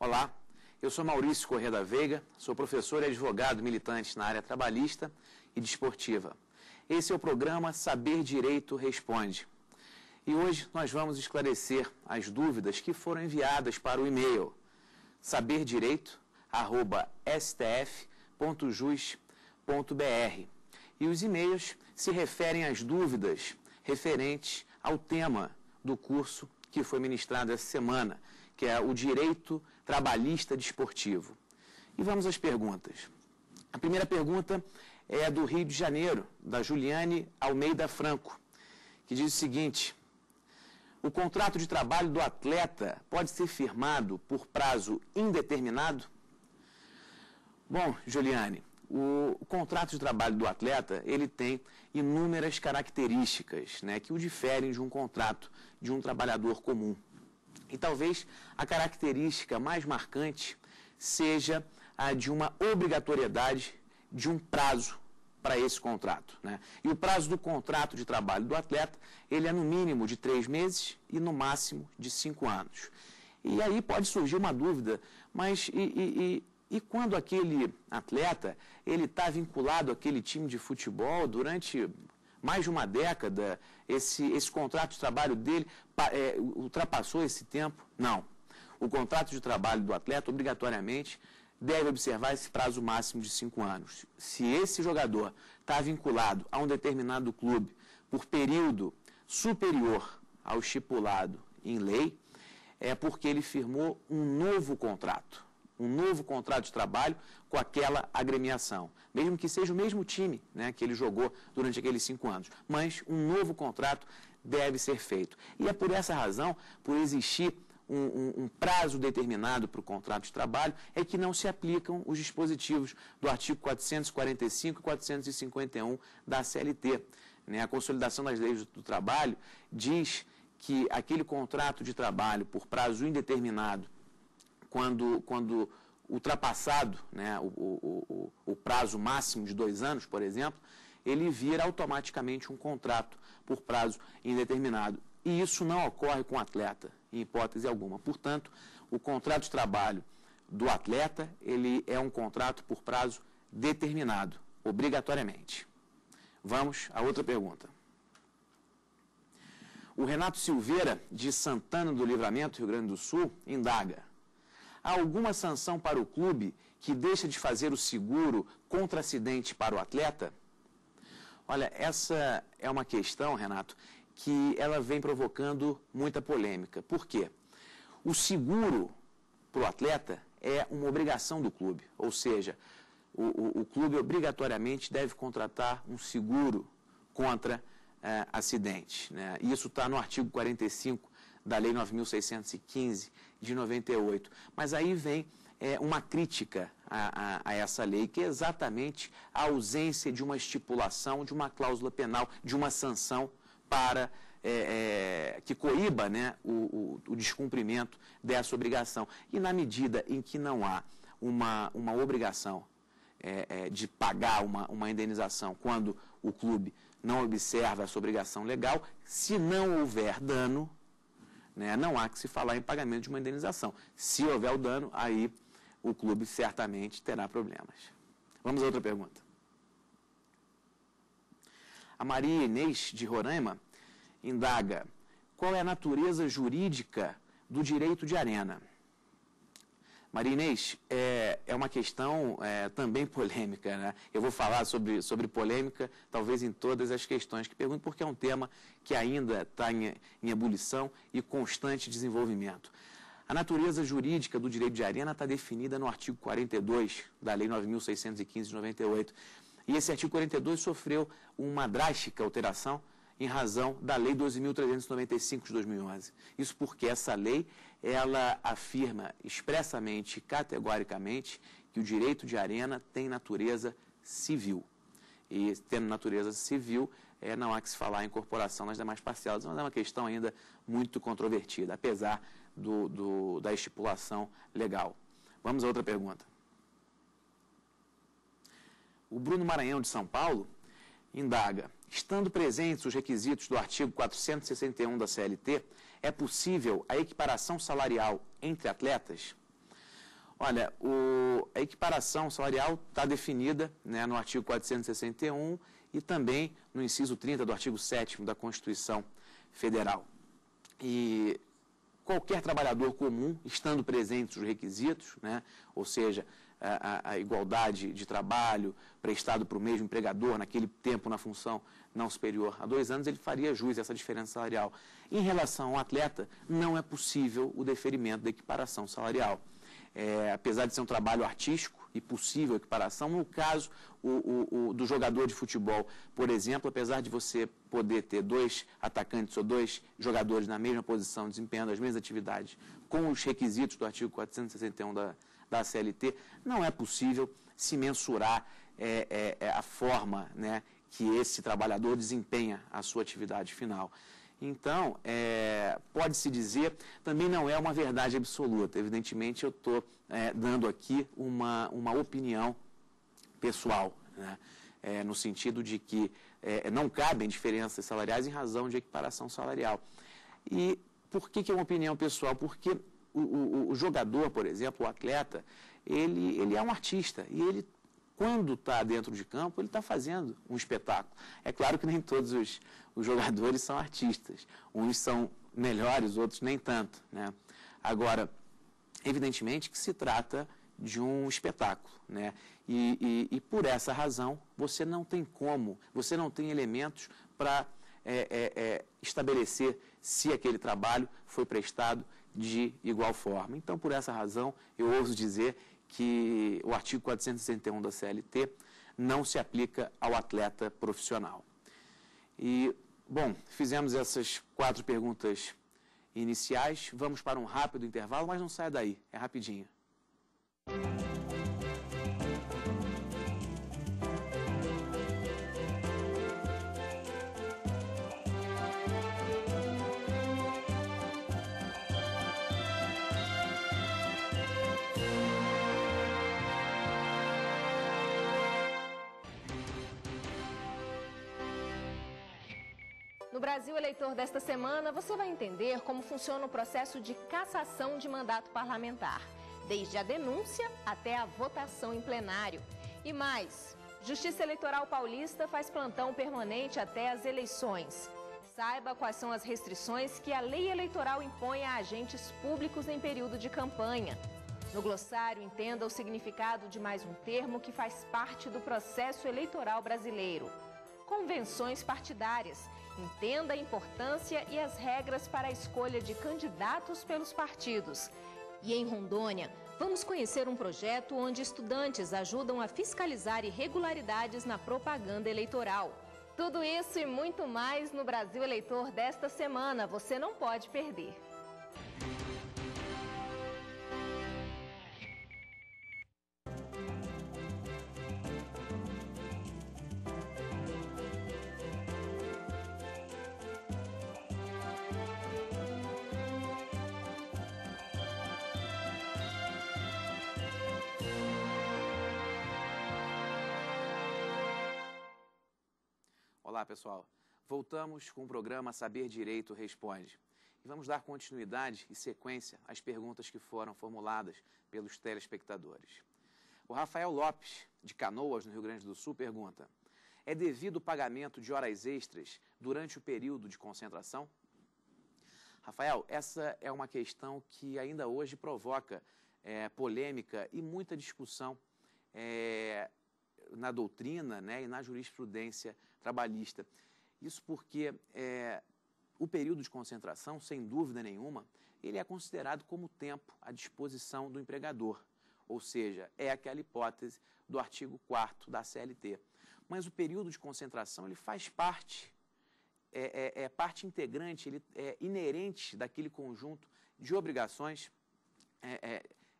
Olá, eu sou Maurício Corrêa da Veiga, sou professor e advogado militante na área trabalhista e desportiva. Esse é o programa Saber Direito Responde. E hoje nós vamos esclarecer as dúvidas que foram enviadas para o e-mail saberdireito@stf.jus.br. E os e-mails se referem às dúvidas referentes ao tema do curso que foi ministrado essa semana, que é o Direito Trabalhista Desportivo. E vamos às perguntas. A primeira pergunta é do Rio de Janeiro, da Juliane Almeida Franco, que diz o seguinte: o contrato de trabalho do atleta pode ser firmado por prazo indeterminado? Bom, Juliane, o contrato de trabalho do atleta, ele tem inúmeras características, né, que o diferem de um contrato de um trabalhador comum. E talvez a característica mais marcante seja a de uma obrigatoriedade de um prazo para esse contrato, né? E o prazo do contrato de trabalho do atleta, ele é no mínimo de 3 meses e no máximo de 5 anos. E aí pode surgir uma dúvida, mas e quando aquele atleta ele está vinculado àquele time de futebol durante mais de uma década, esse contrato de trabalho dele ultrapassou esse tempo? Não. O contrato de trabalho do atleta, obrigatoriamente, deve observar esse prazo máximo de 5 anos. Se esse jogador está vinculado a um determinado clube por período superior ao estipulado em lei, é porque ele firmou um novo contrato de trabalho com aquela agremiação, mesmo que seja o mesmo time, né, que ele jogou durante aqueles 5 anos, mas um novo contrato deve ser feito. E é por essa razão, por existir um prazo determinado para o contrato de trabalho, é que não se aplicam os dispositivos do artigo 445 e 451 da CLT. Né? A Consolidação das Leis do Trabalho diz que aquele contrato de trabalho por prazo indeterminado, quando ultrapassado, né, o prazo máximo de 2 anos, por exemplo, ele vira automaticamente um contrato por prazo indeterminado. E isso não ocorre com o atleta, em hipótese alguma. Portanto, o contrato de trabalho do atleta, ele é um contrato por prazo determinado, obrigatoriamente. Vamos à outra pergunta. O Renato Silveira, de Santana do Livramento, Rio Grande do Sul, indaga: há alguma sanção para o clube que deixa de fazer o seguro contra acidente para o atleta? Olha, essa é uma questão, Renato, que ela vem provocando muita polêmica. Por quê? O seguro para o atleta é uma obrigação do clube, ou seja, o clube obrigatoriamente deve contratar um seguro contra acidentes, né? Isso está no artigo 45 da Lei 9.615 de 98. Mas aí vem uma crítica a essa lei, que é exatamente a ausência de uma estipulação, de uma cláusula penal, de uma sanção para que coíba, né, o descumprimento dessa obrigação. E na medida em que não há uma obrigação de pagar uma indenização quando o clube não observa essa obrigação legal, se não houver dano, né, não há que se falar em pagamento de uma indenização. Se houver o dano, aí o clube certamente terá problemas. Vamos a outra pergunta. A Maria Inês, de Roraima, indaga: qual é a natureza jurídica do direito de arena? Maria Inês, é uma questão também polêmica, né? Eu vou falar sobre polêmica, talvez em todas as questões que pergunto, porque é um tema que ainda está em ebulição e constante desenvolvimento. A natureza jurídica do direito de arena está definida no artigo 42 da Lei 9.615 de 98. E esse artigo 42 sofreu uma drástica alteração em razão da Lei 12.395 de 2011. Isso porque essa lei, ela afirma expressamente, categoricamente, que o direito de arena tem natureza civil. E tendo natureza civil, não há que se falar em incorporação nas demais parcelas, mas é uma questão ainda muito controvertida, apesar da estipulação legal. Vamos a outra pergunta. O Bruno Maranhão, de São Paulo, indaga: estando presentes os requisitos do artigo 461 da CLT, é possível a equiparação salarial entre atletas? Olha, a equiparação salarial está definida, né, no artigo 461 e também no inciso 30 do artigo 7º da Constituição Federal. E qualquer trabalhador comum, estando presentes os requisitos, né, ou seja, a igualdade de trabalho prestado para o mesmo empregador naquele tempo na função não superior a 2 anos, ele faria jus a essa diferença salarial. Em relação ao atleta, não é possível o deferimento da equiparação salarial. Apesar de ser um trabalho artístico e possível equiparação, no caso do jogador de futebol, por exemplo, apesar de você poder ter 2 atacantes ou 2 jogadores na mesma posição, desempenhando as mesmas atividades, com os requisitos do artigo 461 da CLT, não é possível se mensurar a forma, né, que esse trabalhador desempenha a sua atividade final. Então, pode-se dizer, também não é uma verdade absoluta. Evidentemente, eu estou dando aqui uma opinião pessoal, né? No sentido de que não cabem diferenças salariais em razão de equiparação salarial. E por que é uma opinião pessoal? Porque o jogador, por exemplo, o atleta, ele é um artista e ele, quando está dentro de campo, ele está fazendo um espetáculo. É claro que nem todos os jogadores são artistas. Uns são melhores, outros nem tanto, né? Agora, evidentemente que se trata de um espetáculo, né? E por essa razão, você não tem elementos para estabelecer se aquele trabalho foi prestado de igual forma. Então, por essa razão, eu ouso dizer que o artigo 461 da CLT não se aplica ao atleta profissional. E, bom, fizemos essas 4 perguntas iniciais. Vamos para um rápido intervalo, mas não saia daí, é rapidinho. No Brasil Eleitor desta semana, você vai entender como funciona o processo de cassação de mandato parlamentar, desde a denúncia até a votação em plenário. E mais, Justiça Eleitoral Paulista faz plantão permanente até as eleições. Saiba quais são as restrições que a lei eleitoral impõe a agentes públicos em período de campanha. No glossário, entenda o significado de mais um termo que faz parte do processo eleitoral brasileiro: convenções partidárias. Entenda a importância e as regras para a escolha de candidatos pelos partidos. E em Rondônia, vamos conhecer um projeto onde estudantes ajudam a fiscalizar irregularidades na propaganda eleitoral. Tudo isso e muito mais no Brasil Eleitor desta semana. Você não pode perder. Olá, pessoal. Voltamos com o programa Saber Direito Responde. E vamos dar continuidade e sequência às perguntas que foram formuladas pelos telespectadores. O Rafael Lopes, de Canoas, no Rio Grande do Sul, pergunta: é devido o pagamento de horas extras durante o período de concentração? Rafael, essa é uma questão que ainda hoje provoca polêmica e muita discussão na doutrina, né, e na jurisprudência trabalhista. Isso porque o período de concentração, sem dúvida nenhuma, ele é considerado como tempo à disposição do empregador, ou seja, é aquela hipótese do artigo 4º da CLT. Mas o período de concentração, ele faz parte, é parte integrante, ele é inerente daquele conjunto de obrigações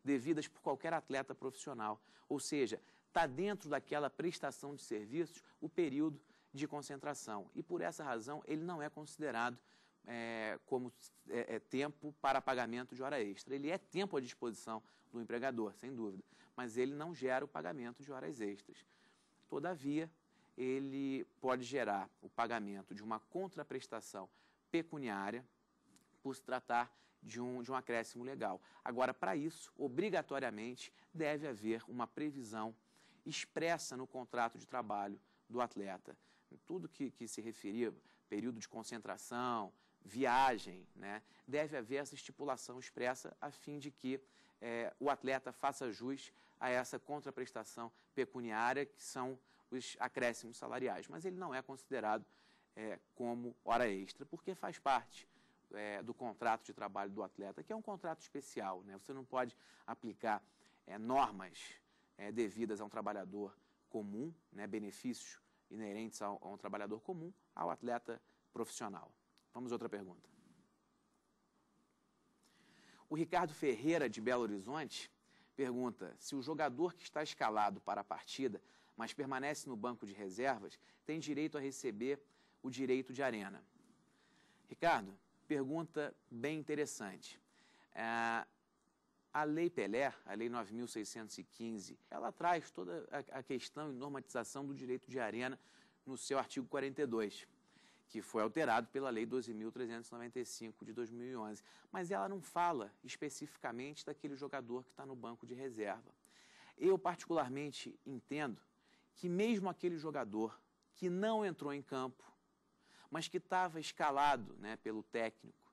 devidas por qualquer atleta profissional, ou seja, está dentro daquela prestação de serviços o período de concentração. E por essa razão ele não é considerado como tempo para pagamento de hora extra. Ele é tempo à disposição do empregador, sem dúvida, mas ele não gera o pagamento de horas extras. Todavia, ele pode gerar o pagamento de uma contraprestação pecuniária por se tratar de um acréscimo legal. Agora, para isso, obrigatoriamente, deve haver uma previsão expressa no contrato de trabalho do atleta. Tudo que se referia período de concentração, viagem, né, deve haver essa estipulação expressa a fim de que o atleta faça jus a essa contraprestação pecuniária, que são os acréscimos salariais. Mas ele não é considerado como hora extra, porque faz parte do contrato de trabalho do atleta, que é um contrato especial, né? Você não pode aplicar normas devidas a um trabalhador comum, né, benefícios inerentes a um trabalhador comum, ao atleta profissional. Vamos a outra pergunta. O Ricardo Ferreira, de Belo Horizonte, pergunta se o jogador que está escalado para a partida, mas permanece no banco de reservas, tem direito a receber o direito de arena. Ricardo, pergunta bem interessante. A Lei Pelé, a Lei 9.615, ela traz toda a questão e normatização do direito de arena no seu artigo 42, que foi alterado pela Lei 12.395 de 2011. Mas ela não fala especificamente daquele jogador que está no banco de reserva. Eu, particularmente, entendo que mesmo aquele jogador que não entrou em campo, mas que estava escalado, né, pelo técnico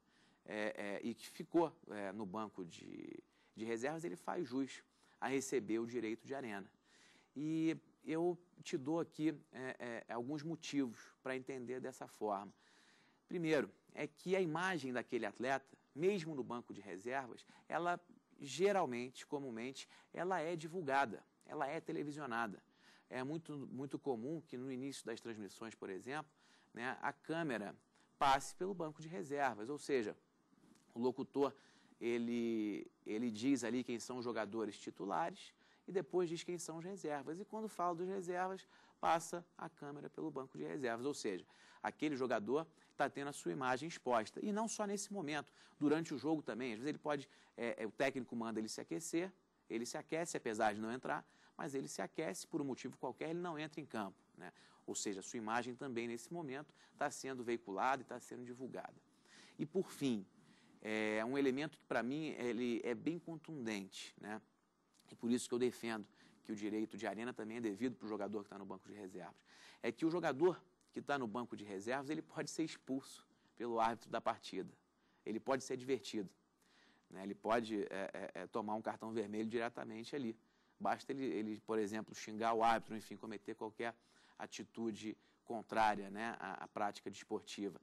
e que ficou no banco de reservas, ele faz jus a receber o direito de arena. E eu te dou aqui alguns motivos para entender dessa forma. Primeiro, é que a imagem daquele atleta, mesmo no banco de reservas, ela geralmente, comumente, ela é divulgada, ela é televisionada. É muito comum que no início das transmissões, por exemplo, né, a câmera passe pelo banco de reservas, ou seja, o locutor ele diz ali quem são os jogadores titulares e depois diz quem são os reservas. E quando fala dos reservas, passa a câmera pelo banco de reservas, ou seja, aquele jogador está tendo a sua imagem exposta. E não só nesse momento, durante o jogo também. Às vezes ele pode, o técnico manda ele se aquecer, ele se aquece apesar de não entrar, mas ele se aquece por um motivo qualquer, ele não entra em campo, né? Ou seja, a sua imagem também nesse momento está sendo veiculada e está sendo divulgada. E por fim, um elemento que para mim ele é bem contundente, né? E por isso que eu defendo que o direito de arena também é devido para o jogador que está no banco de reservas. É que o jogador que está no banco de reservas, ele pode ser expulso pelo árbitro da partida. Ele pode ser advertido, né? Ele pode tomar um cartão vermelho diretamente ali. Basta ele, por exemplo, xingar o árbitro, enfim, cometer qualquer atitude contrária, né, à prática desportiva.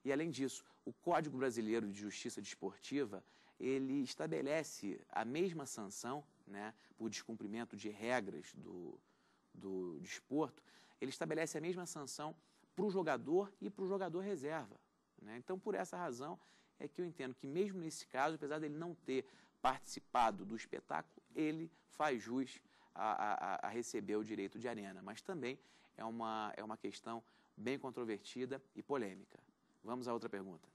E, além disso, o Código Brasileiro de Justiça Desportiva, ele estabelece a mesma sanção, né, por descumprimento de regras do desporto, ele estabelece a mesma sanção para o jogador e para o jogador reserva, né? Então, por essa razão, é que eu entendo que mesmo nesse caso, apesar dele não ter participado do espetáculo, ele faz jus a receber o direito de arena, mas também é uma questão bem controvertida e polêmica. Vamos a outra pergunta.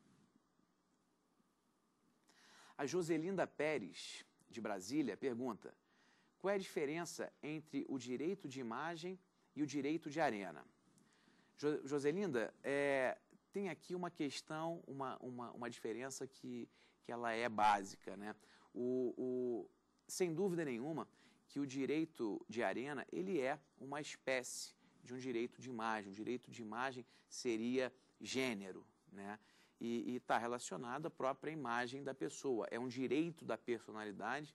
A Joselinda Pérez, de Brasília, pergunta: qual é a diferença entre o direito de imagem e o direito de arena? Joselinda, tem aqui uma questão, uma diferença que ela é básica, né? Sem dúvida nenhuma que o direito de arena, ele é uma espécie de um direito de imagem. O direito de imagem seria gênero, né? E está relacionado à própria imagem da pessoa. É um direito da personalidade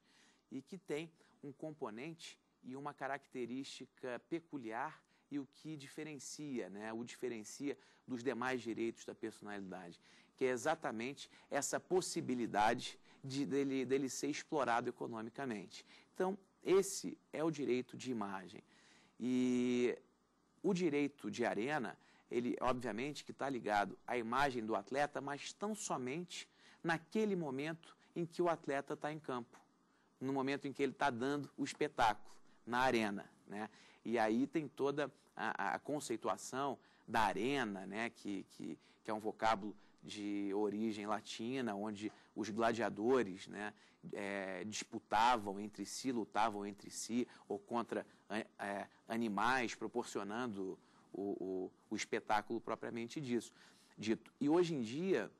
e que tem um componente e uma característica peculiar e o que diferencia, né? O diferencia dos demais direitos da personalidade, que é exatamente essa possibilidade dele ser explorado economicamente. Então, esse é o direito de imagem. E o direito de arena, ele obviamente que está ligado à imagem do atleta, mas tão somente naquele momento em que o atleta está em campo, no momento em que ele está dando o espetáculo, na arena, né? E aí tem toda a conceituação da arena, né? Que é um vocábulo de origem latina, onde os gladiadores, né, disputavam entre si, lutavam entre si ou contra animais, proporcionando o espetáculo propriamente dito. E hoje em dia,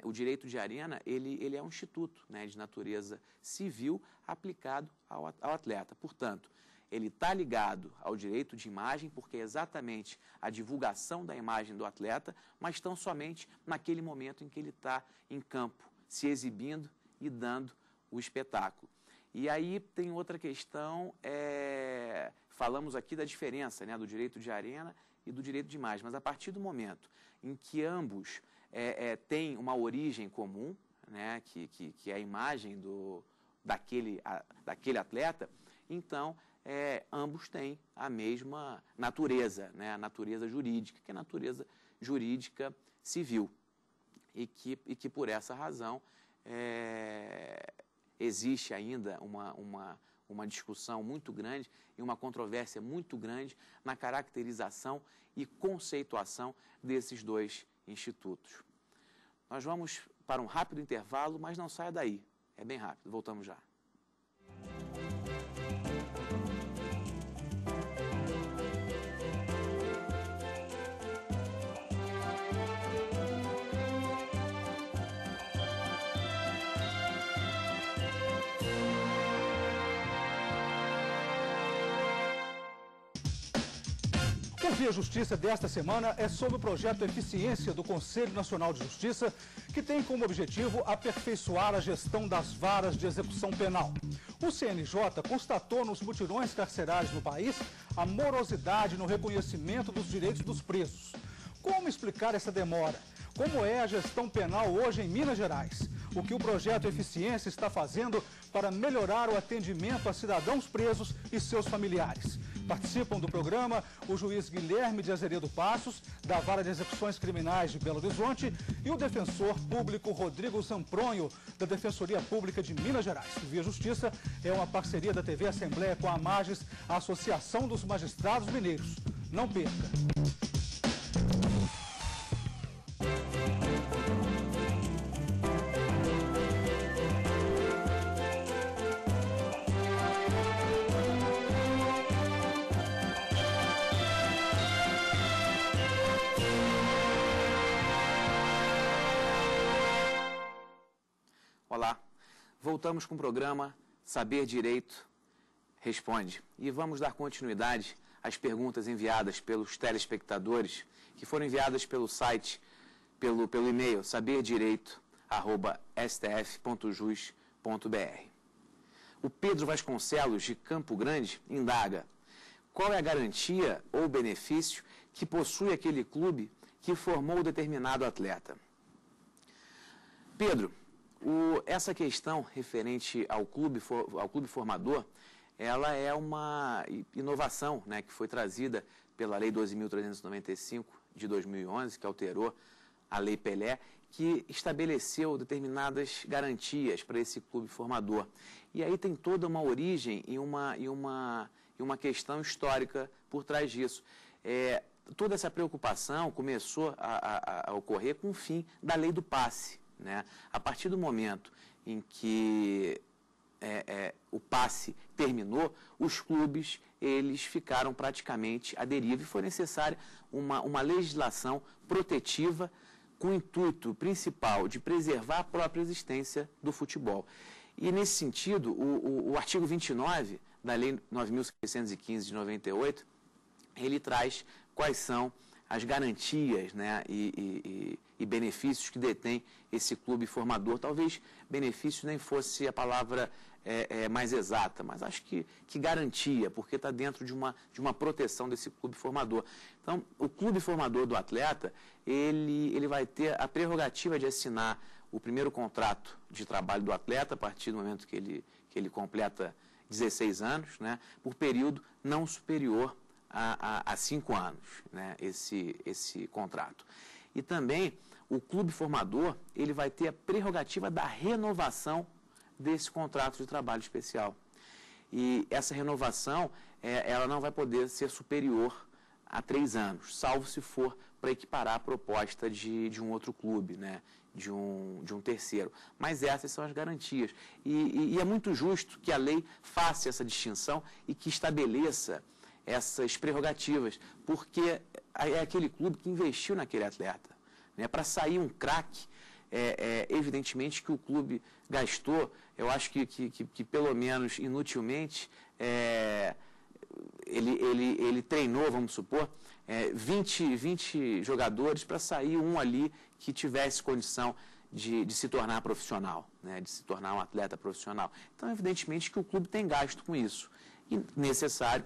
o direito de arena, ele é um instituto, né, de natureza civil aplicado ao atleta. Portanto, ele está ligado ao direito de imagem, porque é exatamente a divulgação da imagem do atleta, mas tão somente naquele momento em que ele está em campo, se exibindo e dando o espetáculo. E aí tem outra questão, falamos aqui da diferença, né, do direito de arena e do direito de imagem, mas a partir do momento em que ambos têm uma origem comum, né, que é a imagem daquele atleta, então ambos têm a mesma natureza, né, a natureza jurídica, que é a natureza jurídica civil, e que por essa razão existe ainda uma discussão muito grande e uma controvérsia muito grande na caracterização e conceituação desses dois institutos. Nós vamos para um rápido intervalo, mas não saia daí. É bem rápido, voltamos já. O Via Justiça desta semana é sobre o projeto Eficiência do Conselho Nacional de Justiça, que tem como objetivo aperfeiçoar a gestão das varas de execução penal. O CNJ constatou nos mutirões carcerários no país a morosidade no reconhecimento dos direitos dos presos. Como explicar essa demora? Como é a gestão penal hoje em Minas Gerais? O que o projeto Eficiência está fazendo para melhorar o atendimento a cidadãos presos e seus familiares? Participam do programa o juiz Guilherme de Azeredo Passos, da Vara de Execuções Criminais de Belo Horizonte, e o defensor público Rodrigo Zampronho, da Defensoria Pública de Minas Gerais. O Via Justiça é uma parceria da TV Assembleia com a Magis, a Associação dos Magistrados Mineiros. Não perca! Olá, voltamos com o programa Saber Direito Responde e vamos dar continuidade às perguntas enviadas pelos telespectadores, que foram enviadas pelo site, pelo e-mail saberdireito@stf.jus.br. O Pedro Vasconcelos, de Campo Grande, indaga: qual é a garantia ou benefício que possui aquele clube que formou determinado atleta? Pedro, essa questão referente ao clube formador, ela é uma inovação, né, que foi trazida pela Lei 12.395 de 2011, que alterou a Lei Pelé, que estabeleceu determinadas garantias para esse clube formador. E aí tem toda uma origem e uma questão histórica por trás disso. Toda essa preocupação começou a ocorrer com o fim da Lei do Passe, né? A partir do momento em que o passe terminou, os clubes eles ficaram praticamente à deriva e foi necessária uma legislação protetiva com o intuito principal de preservar a própria existência do futebol. E nesse sentido, o artigo 29 da Lei 9.615 de 98, ele traz quais são as garantias, né, e benefícios que detém esse clube formador. Talvez benefício nem fosse a palavra mais exata, mas acho que garantia, porque está dentro de uma proteção desse clube formador. Então, o clube formador do atleta, ele vai ter a prerrogativa de assinar o primeiro contrato de trabalho do atleta a partir do momento que ele completa 16 anos, né, por período não superior a 5 anos, né, esse contrato. E também o clube formador ele vai ter a prerrogativa da renovação desse contrato de trabalho especial. E essa renovação ela não vai poder ser superior a 3 anos, salvo se for para equiparar a proposta de um outro clube, né, de um terceiro. Mas essas são as garantias. E é muito justo que a lei faça essa distinção e que estabeleça essas prerrogativas, porque é aquele clube que investiu naquele atleta, né? Para sair um craque, evidentemente que o clube gastou, eu acho que pelo menos inutilmente, ele treinou, vamos supor, 20 jogadores para sair um ali que tivesse condição de se tornar profissional, né, de se tornar um atleta profissional. Então, evidentemente que o clube tem gasto com isso. E necessário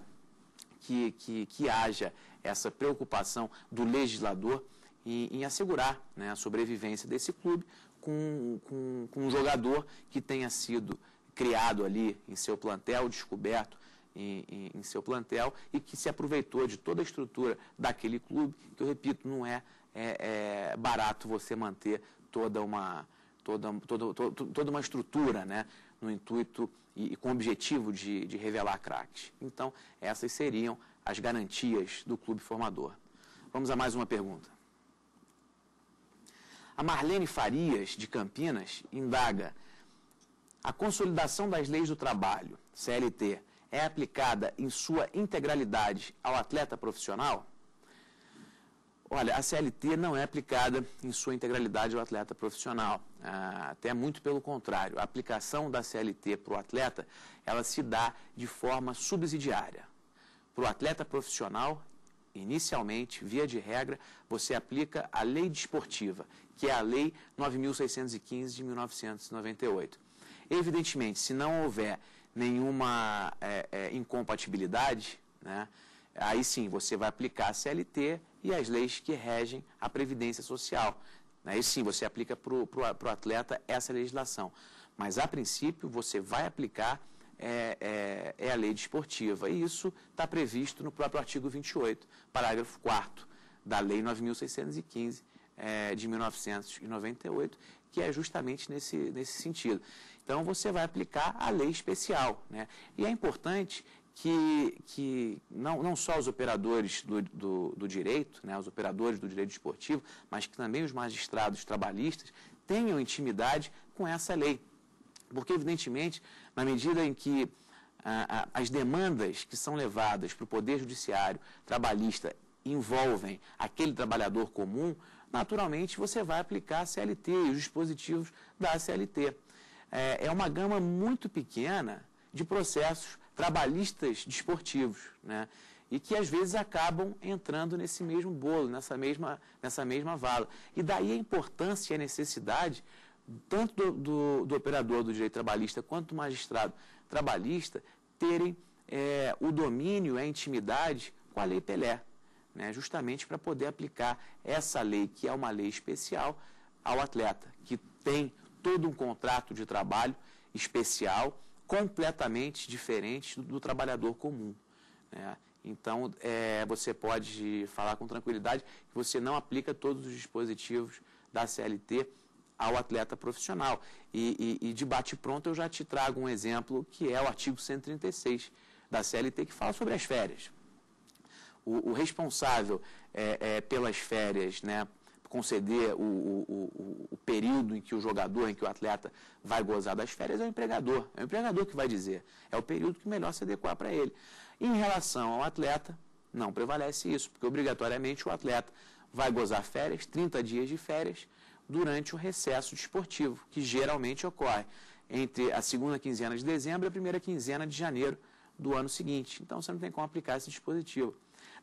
que haja essa preocupação do legislador em assegurar, né, a sobrevivência desse clube com um jogador que tenha sido criado ali em seu plantel, descoberto em seu plantel e que se aproveitou de toda a estrutura daquele clube, que eu repito, não é barato você manter toda uma estrutura, né, no intuito e com o objetivo de revelar craques. Então, essas seriam as garantias do clube formador. Vamos a mais uma pergunta. A Marlene Farias, de Campinas, indaga: a consolidação das leis do trabalho, CLT, é aplicada em sua integralidade ao atleta profissional? Olha, a CLT não é aplicada em sua integralidade ao atleta profissional. Até muito pelo contrário. A aplicação da CLT para o atleta, ela se dá de forma subsidiária. Para o atleta profissional, inicialmente, via de regra, você aplica a lei desportiva, que é a Lei 9.615 de 1998. Evidentemente, se não houver nenhuma incompatibilidade, né, aí sim você vai aplicar a CLT e as leis que regem a Previdência Social. Aí sim você aplica para o atleta essa legislação. Mas, a princípio, você vai aplicar a lei desportiva. E isso está previsto no próprio artigo 28, parágrafo 4º da Lei 9.615 de 1998, que é justamente nesse sentido. Então, você vai aplicar a lei especial, né? E é importante que não só os operadores do direito, né, os operadores do direito esportivo, mas que também os magistrados trabalhistas tenham intimidade com essa lei. Porque, evidentemente, na medida em que as demandas que são levadas para o Poder Judiciário trabalhista envolvem aquele trabalhador comum, naturalmente você vai aplicar a CLT e os dispositivos da CLT. É uma gama muito pequena de processos trabalhistas desportivos, né? E que às vezes acabam entrando nesse mesmo bolo, nessa mesma vala. E daí a importância e a necessidade, tanto do operador do direito trabalhista quanto do magistrado trabalhista, terem o domínio, a intimidade com a Lei Pelé, né? Justamente para poder aplicar essa lei, que é uma lei especial, ao atleta, que tem todo um contrato de trabalho especial, completamente diferente do trabalhador comum, né? Então, você pode falar com tranquilidade que você não aplica todos os dispositivos da CLT ao atleta profissional. E de bate-pronto eu já te trago um exemplo, que é o artigo 136 da CLT, que fala sobre as férias. O responsável pelas férias, né, conceder o período em que o jogador, em que o atleta vai gozar das férias, é o empregador. É o empregador que vai dizer. É o período que melhor se adequar para ele. Em relação ao atleta, não prevalece isso, porque obrigatoriamente o atleta vai gozar férias, 30 dias de férias, durante o recesso desportivo, que geralmente ocorre entre a segunda quinzena de dezembro e a primeira quinzena de janeiro do ano seguinte. Então, você não tem como aplicar esse dispositivo.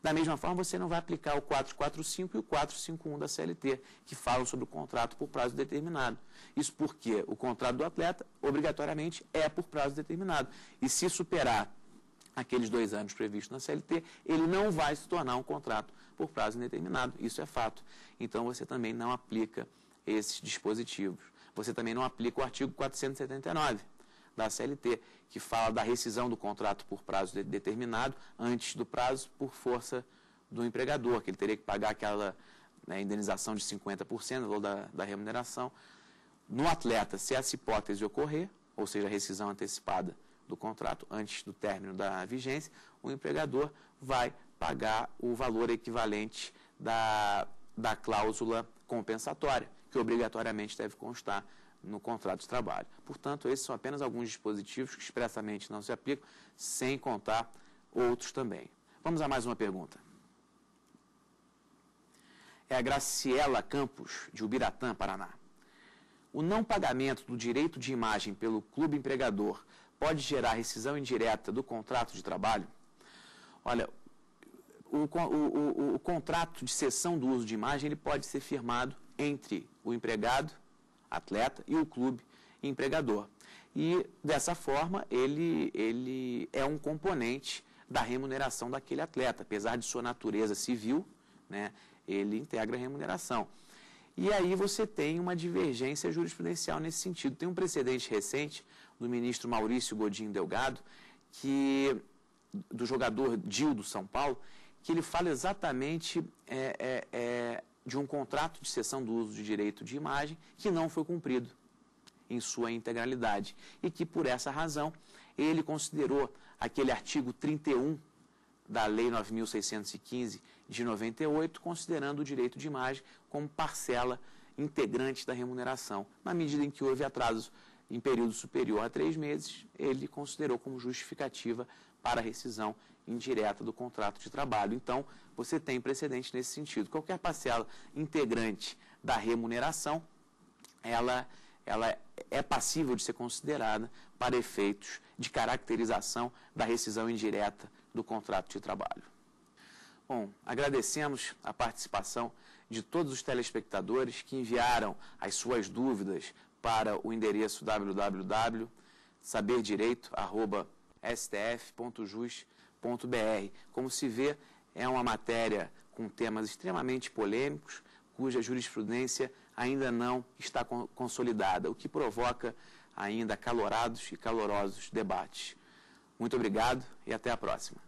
Da mesma forma, você não vai aplicar o 445 e o 451 da CLT, que falam sobre o contrato por prazo determinado. Isso porque o contrato do atleta, obrigatoriamente, é por prazo determinado. E se superar aqueles 2 anos previstos na CLT, ele não vai se tornar um contrato por prazo indeterminado. Isso é fato. Então, você também não aplica esses dispositivos. Você também não aplica o artigo 479 da CLT, que fala da rescisão do contrato por prazo determinado antes do prazo por força do empregador, que ele teria que pagar aquela, né, indenização de 50% do valor da remuneração. No atleta, se essa hipótese ocorrer, ou seja, a rescisão antecipada do contrato antes do término da vigência, o empregador vai pagar o valor equivalente da cláusula compensatória, que obrigatoriamente deve constar no contrato de trabalho. Portanto, esses são apenas alguns dispositivos que expressamente não se aplicam, sem contar outros também. Vamos a mais uma pergunta. É a Graciela Campos, de Ubiratã, Paraná. o não pagamento do direito de imagem pelo clube empregador pode gerar rescisão indireta do contrato de trabalho? Olha, o contrato de cessão do uso de imagem ele pode ser firmado entre o empregado, atleta, e o clube empregador. E, dessa forma, ele é um componente da remuneração daquele atleta. Apesar de sua natureza civil, né, ele integra a remuneração. E aí você tem uma divergência jurisprudencial nesse sentido. Tem um precedente recente do ministro Maurício Godinho Delgado, do jogador Dil do São Paulo, que ele fala exatamente de um contrato de cessão do uso de direito de imagem que não foi cumprido em sua integralidade e que, por essa razão, ele considerou aquele artigo 31 da Lei 9.615 de 98, considerando o direito de imagem como parcela integrante da remuneração. Na medida em que houve atraso em período superior a 3 meses, ele considerou como justificativa para a rescisão indireta do contrato de trabalho. Então, você tem precedente nesse sentido. Qualquer parcela integrante da remuneração, ela é passível de ser considerada para efeitos de caracterização da rescisão indireta do contrato de trabalho. Bom, agradecemos a participação de todos os telespectadores que enviaram as suas dúvidas para o endereço www.saberdireito@stf.jus.br. Como se vê, é uma matéria com temas extremamente polêmicos, cuja jurisprudência ainda não está consolidada, o que provoca ainda acalorados e calorosos debates. Muito obrigado e até a próxima.